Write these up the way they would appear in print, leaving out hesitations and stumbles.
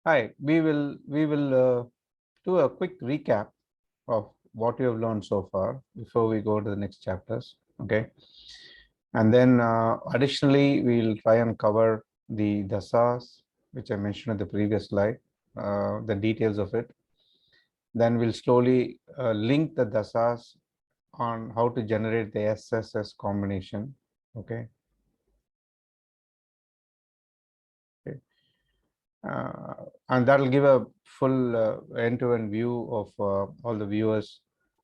Hi, we will do a quick recap of what you have learned so far before we go to the next chapters. Okay, and then additionally we'll try and cover the dasas which I mentioned in the previous slide, the details of it. Then we'll slowly link the dasas on how to generate the SSS combination. Okay. Okay. And that will give a full end-to-end view of all the viewers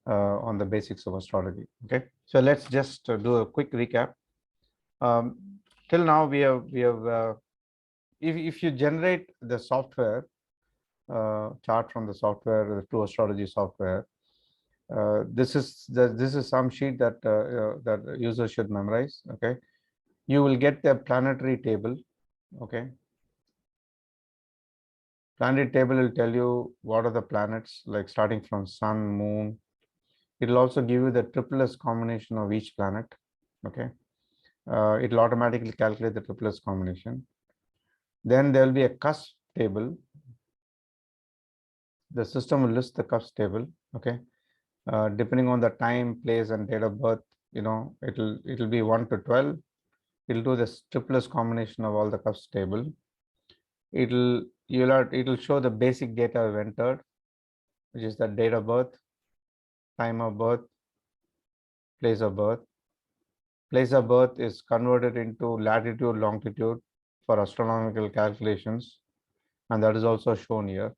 on the basics of astrology. Okay, so let's just do a quick recap. Um, till now, if you generate the software chart from the software, the True Astrology software, this is some sheet that that users should memorize. Okay, you will get the planetary table. Okay, planet table will tell you what are the planets, like starting from sun, moon. It will also give you the triple S combination of each planet. Okay, it will automatically calculate the triple S combination. Then there will be a cusp table. The system will list the cusp table. Okay, depending on the time, place, and date of birth, it'll be 1 to 12. It'll do the triple S combination of all the cusp table. It'll show the basic data I've entered, which is the date of birth, time of birth, place of birth. Place of birth is converted into latitude, longitude for astronomical calculations, and that is also shown here.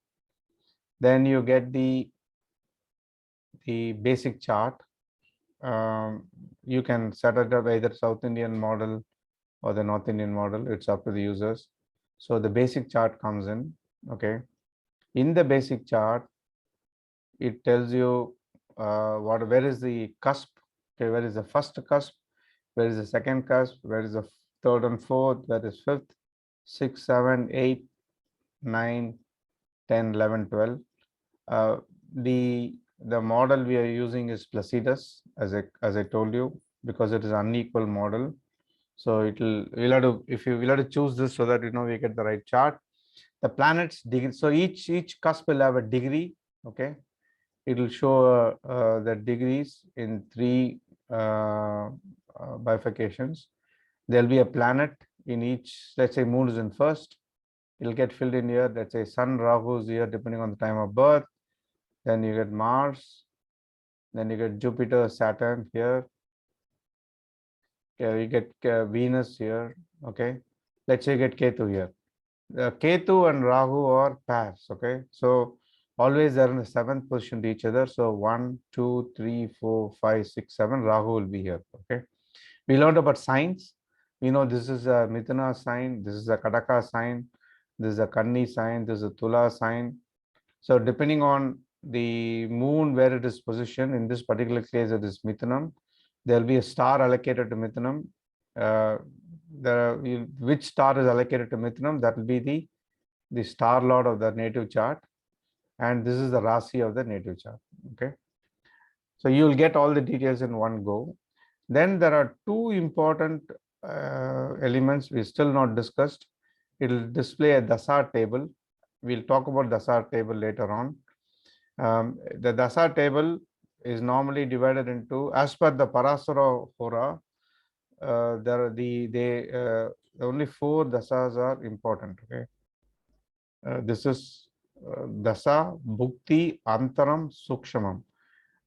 Then you get the basic chart. You can set it up either South Indian model or the North Indian model. It's up to the users. So the basic chart comes in. Okay, in the basic chart, it tells you where is the cusp. Okay, where is the first cusp, where is the second cusp, where is the third and fourth, where is fifth, 6, 7, 8, 9, 10, 11, 12. The model we are using is Placidus, as I told you, because it is unequal model. So we'll have to, if you will have to choose this so that we get the right chart. The planets degree. So each cusp will have a degree. Okay, it will show the degrees in 3 bifurcations. There'll be a planet in each. Let's say moon is in first. It'll get filled in here. Let's say sun, Rahu is here depending on the time of birth. Then you get Mars. Then you get Jupiter, Saturn here. You get Venus here. Okay. Let's say you get Ketu here. Ketu and Rahu are pairs. Okay. So always they're in the 7th position to each other. So 1, 2, 3, 4, 5, 6, 7. Rahu will be here. Okay. We learned about signs. We know this is a Mithuna sign. This is a Kataka sign. This is a Kanni sign. This is a Tula sign. So depending on the moon where it is positioned, in this particular case it is Mithunam, there will be a star allocated to Mithunam. Which star is allocated to Mithunam, that will be the star lord of the native chart, and this is the Rasi of the native chart. Okay, so you will get all the details in one go. Then there are 2 important elements we still not discussed. It will display a Dasa table. We'll talk about Dasa table later on. The Dasa table is normally divided into, as per the Parasara Hora, there are only 4 dasas are important. Okay, this is Dasa, Bhukti, Antaram, Sukshamam.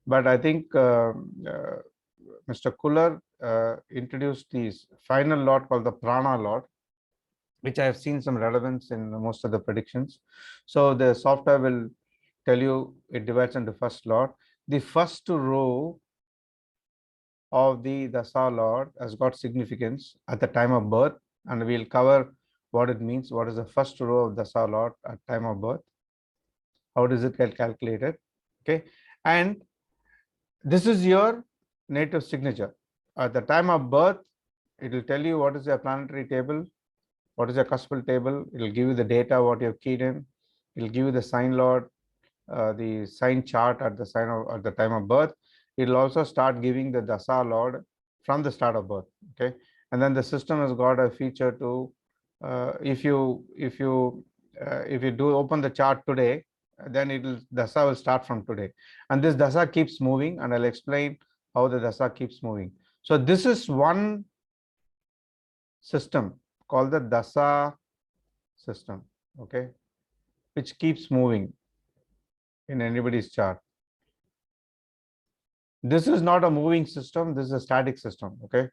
But I think Mr. Kuller introduced this final lot called the Prana lot, which I have seen some relevance in most of the predictions. So the software will tell you it divides into first lot. The first row of the Dasa lot has got significance at the time of birth, and we'll cover what it means. What is the first row of Dasa lot at time of birth? How does it get calculated? Okay, and this is your native signature. At the time of birth, it will tell you what is your planetary table, what is your cuspal table. It will give you the data, what you have keyed in. It will give you the sign lord, the sign chart at the time of birth. It will also start giving the Dasa lord from the start of birth. Okay, and then the system has got a feature to, if you if you do open the chart today, then dasa will start from today, and this dasa keeps moving, and I'll explain how the dasa keeps moving. So this is one system called the dasa system, okay, which keeps moving in anybody's chart. This is not a moving system, this is a static system, okay.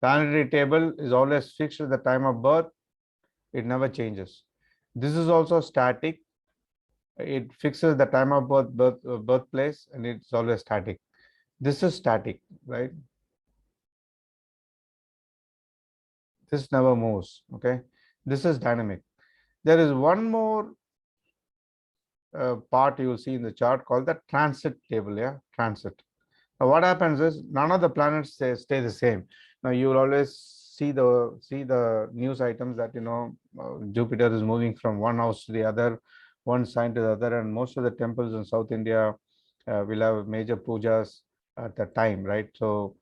Planetary table is always fixed at the time of birth, it never changes. This is also static, it fixes the time of birthplace, and it's always static. This is static, right? This never moves, okay. This is dynamic. There is one more part you will see in the chart called the transit table. Yeah, transit. Now what happens is none of the planets stay the same. Now you will always see the news items that Jupiter is moving from one house to the other, one sign to the other, and most of the temples in South India will have major pujas at the time, right? So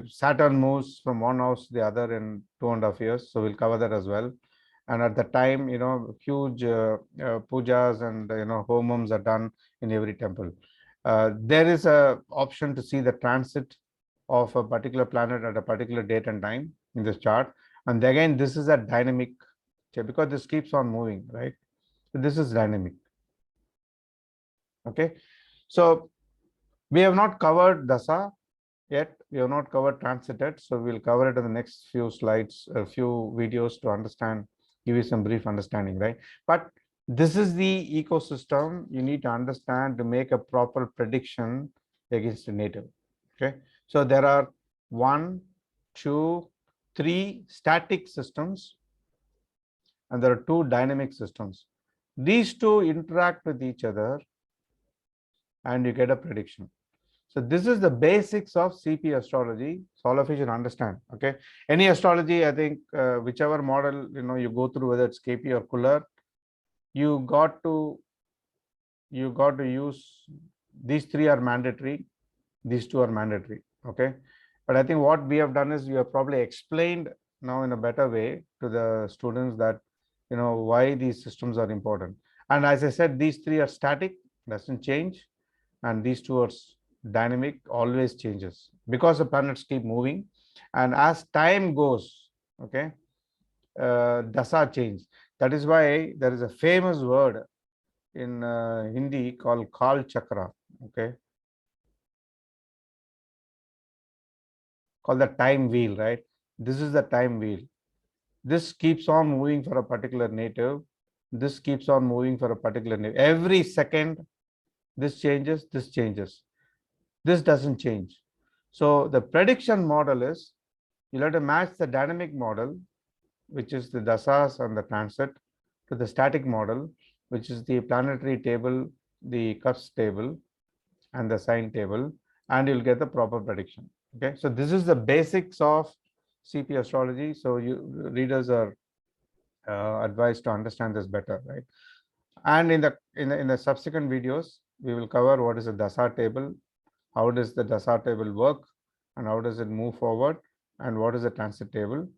Saturn moves from one house to the other in 2.5 years, so we'll cover that as well. And at the time, huge pujas and homums are done in every temple. There is a option to see the transit of a particular planet at a particular date and time in this chart. And again, this is a dynamic because this keeps on moving, right? So this is dynamic. Okay. So we have not covered dasa yet. We have not covered transit yet. So we'll cover it in the next few slides, a few videos to understand, give you some brief understanding, right? But this is the ecosystem you need to understand to make a proper prediction against a native. Okay. So there are 1, 2, 3 static systems, and there are 2 dynamic systems. These 2 interact with each other and you get a prediction. So this is the basics of CP astrology. So all of you should understand. Okay. Any astrology, I think, whichever model you go through, whether it's KP or Kuller, you got to use these 3 are mandatory. These 2 are mandatory. Okay. But I think what we have done is we have probably explained now in a better way to the students that why these systems are important. And as I said, these 3 are static, doesn't change, and these 2 are dynamic, always changes because the planets keep moving, and as time goes, okay, dasa change. That is why there is a famous word in Hindi called Kal Chakra, okay, called the time wheel, right? This is the time wheel. This keeps on moving for a particular native. This keeps on moving for a particular native. Every second, this changes, this changes. This doesn't change. So the prediction model is you'll have to match the dynamic model, which is the dasas and the transit, to the static model, which is the planetary table, the cups table, and the sign table, and you'll get the proper prediction. Okay, so this is the basics of CP astrology. So you readers are advised to understand this better, right? And in the subsequent videos, we will cover what is a dasa table, how does the dasa table work, and how does it move forward, and what is the transit table.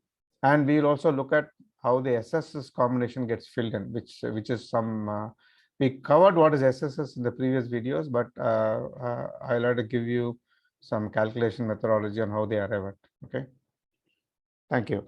And we'll also look at how the SSS combination gets filled in, which is some we covered what is SSS in the previous videos, but I'll have to give you some calculation methodology on how they arrive at. Okay. Thank you.